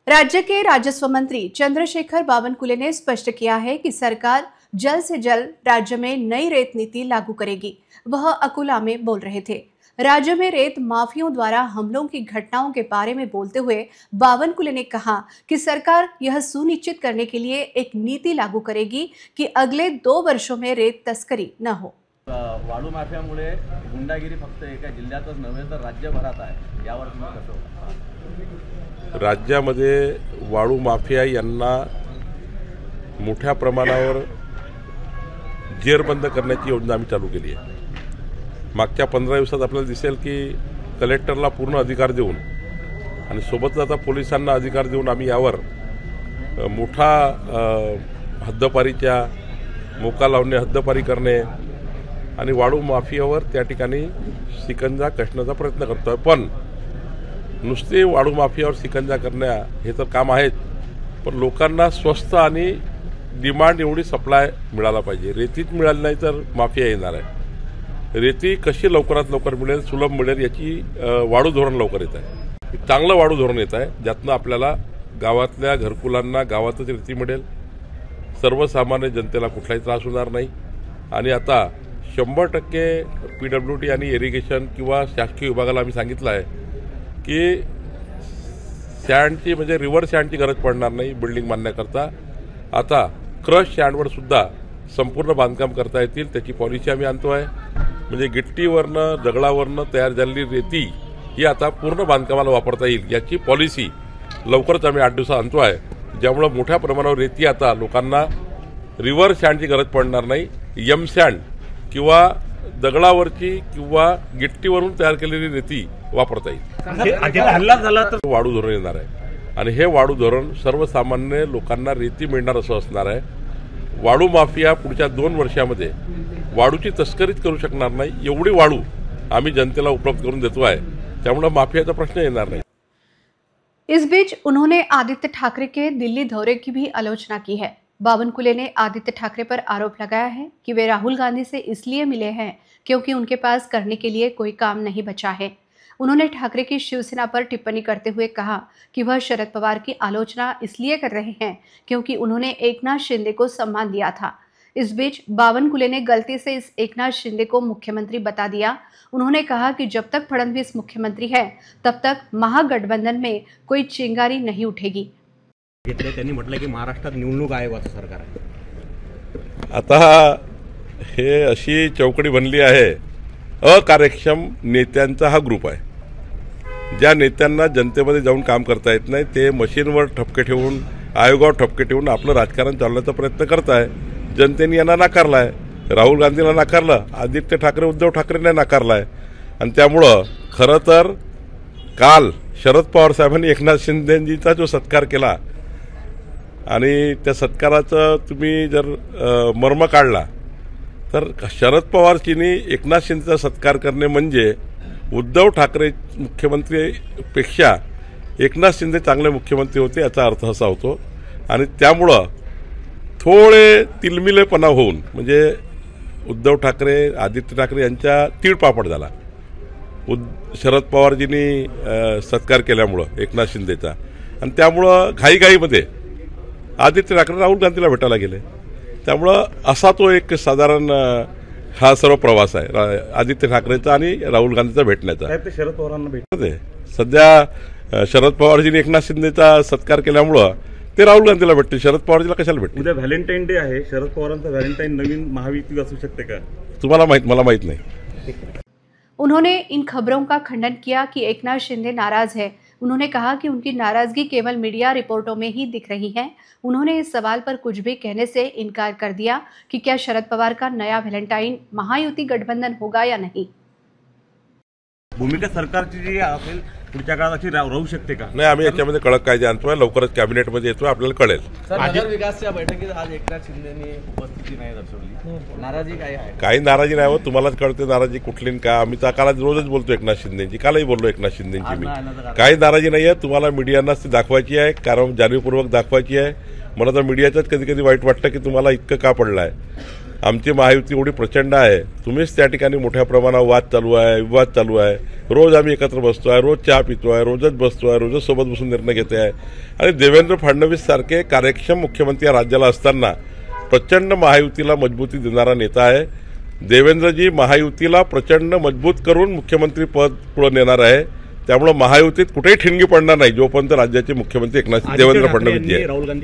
राज्य के राजस्व मंत्री चंद्रशेखर बावनकुले ने स्पष्ट किया है कि सरकार जल्द से जल्द राज्य में नई रेत नीति लागू करेगी। वह अकोला में बोल रहे थे। राज्य में रेत माफियों द्वारा हमलों की घटनाओं के बारे में बोलते हुए बावनकुले ने कहा कि सरकार यह सुनिश्चित करने के लिए एक नीति लागू करेगी कि अगले 2 वर्षों में रेत तस्करी न हो। वाळू माफियामुळे गुंडागिरी फक्त एका जिल्ह्यातच नव्हे तर राज्यभरात आहे, यावर तुम्ही कसं बघता? राज्यामध्ये वाळू माफिया यांना मोठ्या प्रमाणावर जेरबंद करण्याची योजना आम्ही चालू केली आहे। मागच्या 15 दिवसात आपल्याला दिसेल की कलेक्टरला पूर्ण अधिकार देऊन आणि सोबतच आता पोलिसांना अधिकार देऊन आम्ही यावर मोठा हद्दपारीच्या मोका लावणे, हद्दपारी करणे आणि वाळू माफियावर त्या ठिकाणी शिकंजा कसण्याचा प्रयत्न करतोय। पण नुसते वाळू माफियावर शिकंजा करण्या हे तर काम आहेच, पण लोकांना स्वस्त आणि डिमांड एवढी सप्लाय मिळाला पाहिजे। रेतीत मिळाली नाही तर माफिया येणार आहे। रेती कशी लवकरात लवकर मिळेल, सुलभ मिळेल याची वाळू धोरण लवकर येत आहे। चांगलं वाळू धोरण येत आहे, ज्यातनं आपल्याला गावातल्या घरकुलांना गावातच रेती मिळेल, सर्वसामान्य जनतेला कुठलाही त्रास होणार नाही। आणि आता 100% PWD आणि इरिगेशन किंवा शासकीय विभागाला आम्ही सांगितलं आहे की सँडची म्हणजे रिव्हर सँडची गरज पडणार नाही बिल्डिंग बांधण्याकरता। आता क्रश सँडवर सुद्धा संपूर्ण बांधकाम करता येतील, त्याची पॉलिसी आम्ही आणतो आहे। म्हणजे गिट्टीवरनं दगडावरनं तयार झालेली रेती ही आता पूर्ण बांधकामाला वापरता येईल याची पॉलिसी लवकरच आम्ही 8 दिवसात आणतो आहे, ज्यामुळे मोठ्या प्रमाणावर रेती आता लोकांना रिव्हर सँडची गरज पडणार नाही। एम सँड किंवा दगडावरची किंवा गिट्टीवरून तयार केलेली रेती वापरता येईल। हल्ला झाला तर वाळू धोरण येणार आहे आणि हे वाळू धोरण सर्वसामान्य लोकांना रेती मिळणार असं असणार आहे। वाळू माफिया पुढच्या 2 वर्षामध्ये वाळूची तस्करीच करू शकणार नाही, एवढी वाळू आम्ही जनतेला उपलब्ध करून देतो आहे, त्यामुळे माफियाचा प्रश्न येणार नाही। इस बीच उन्होंने आदित्य ठाकरे के दिल्ली दौरे की भी आलोचना की है। बावनकुले ने आदित्य ठाकरे पर आरोप लगाया है कि वे राहुल गांधी से इसलिए मिले हैं क्योंकि उनके पास करने के लिए कोई काम नहीं बचा है। उन्होंने ठाकरे की शिवसेना पर टिप्पणी करते हुए कहा कि वह शरद पवार की आलोचना इसलिए कर रहे हैं क्योंकि उन्होंने एकनाथ शिंदे को सम्मान दिया था। इस बीच बावनकुले ने गलती से इस एकनाथ शिंदे को मुख्यमंत्री बता दिया। उन्होंने कहा कि जब तक फडणवीस मुख्यमंत्री है तब तक महागठबंधन में कोई चिंगारी नहीं उठेगी। त्यांनी म्हटलं की महाराष्ट्रात निवडणूक आयोगाचं सरकार आहे। आता हे अशी चौकडी बनली आहे, अकार्यक्षम नेत्यांचा हा ग्रुप आहे। ज्या नेत्यांना जनतेमध्ये जाऊन काम करता येत नाही ते मशीनवर ठपके ठेवून, आयोगावर ठपके ठेवून आपलं राजकारण चालवण्याचा प्रयत्न करत आहे। जनतेने यांना नाकारला आहे, राहुल गांधीला नाकारलं, आदित्य ठाकरे उद्धव ठाकरेंना नाकारला आहे। आणि त्यामुळं खरं तर काल शरद पवार साहेबांनी एकनाथ शिंदेजींचा जो सत्कार केला आणि त्या सत्काराचं तुम्ही जर मर्म काढला तर शरद पवारजींनी एकनाथ शिंदेचा सत्कार करणे म्हणजे उद्धव ठाकरे मुख्यमंत्रीपेक्षा एकनाथ शिंदे चांगले मुख्यमंत्री होते याचा अर्थ असा होतो। आणि त्यामुळं थोडे तिलमिलेपणा होऊन म्हणजे उद्धव ठाकरे, आदित्य ठाकरे यांच्या तीळपापड झाला शरद पवारजींनी सत्कार केल्यामुळं एकनाथ शिंदेचा। आणि त्यामुळं घाईघाईमध्ये आदित्य ठाकरे राहुल गांधीला भेटायला गेले, त्यामुळं असा तो एक साधारण हा सर्व प्रवास आहे आदित्य ठाकरेंचा आणि राहुल गांधीचा भेटण्याचा। शरद पवारांना भेटते सध्या शरद पवारजींनी एकनाथ शिंदेचा सत्कार केल्यामुळं ते राहुल गांधीला भेटते, शरद पवारजीला कशाला भेटते? उद्या व्हॅलेंटाईन डे आहे, शरद पवारांचा व्हॅलेंटाईन नवीन महायुती असू शकते का? तुम्हाला माहित, मला माहित नाही। उन्होंने इन खबरों का खंडन किया कि एकनाथ शिंदे नाराज है। उन्होंने कहा कि उनकी नाराजगी केवल मीडिया रिपोर्टों में ही दिख रही है। उन्होंने इस सवाल पर कुछ भी कहने से इनकार कर दिया कि क्या शरद पवार का नया व्हॅलेंटाईन महायुति गठबंधन होगा या नहीं। भूमिका सरकारची जी असेल पुढच्या काळात अशी राहू शकते का? नाही, आम्ही याच्यामध्ये कडक कायदे आणतोय, लवकरच कॅबिनेटमध्ये येतोय, आपल्याला कळेल। नगर विकासच्या बैठकीत आज एकनाथ शिंदेनी उपस्थिती नाही दर्शवली, नाराजी काय आहे? काही नाराजी नाही हो, तुम्हालाच कळते नाराजी कुठली का। आम्ही तर कालच रोजच बोलतो एकनाथ शिंदेची, कालही बोललो एकनाथ शिंदेची मी। काही नाराजी नाही आहे, तुम्हाला मीडियांनाच ती दाखवायची आहे, कारण जाणीवपूर्वक दाखवायची आहे। मला तर मीडियाच्याच कधी कधी वाईट वाटतं की तुम्हाला इतकं का पडलं आहे। आमची महायुती एवढी प्रचंड आहे, तुम्हीच त्या ठिकाणी मोठ्या प्रमाणावर वाद चालू आहे, विवाद चालू आहे. रोज आम्ही एकत्र बसतो आहे, रोज चहा पितो आहे, रोजच बसतो आहे, रोजच सोबत बसून निर्णय घेतो आहे. आणि देवेंद्र फडणवीस सारखे कार्यक्षम मुख्यमंत्री या राज्याला असताना प्रचंड महायुतीला मजबूती देणारा नेता आहे. देवेंद्रजी महायुतीला प्रचंड मजबूत करून मुख्यमंत्री पद पुढे नेणार आहे. त्यामुळे महायुतीत कुठेही ठिणगी पडणार नाही जोपर्यंत राज्याचे मुख्यमंत्री देवेंद्र फडणवीस जी आहे.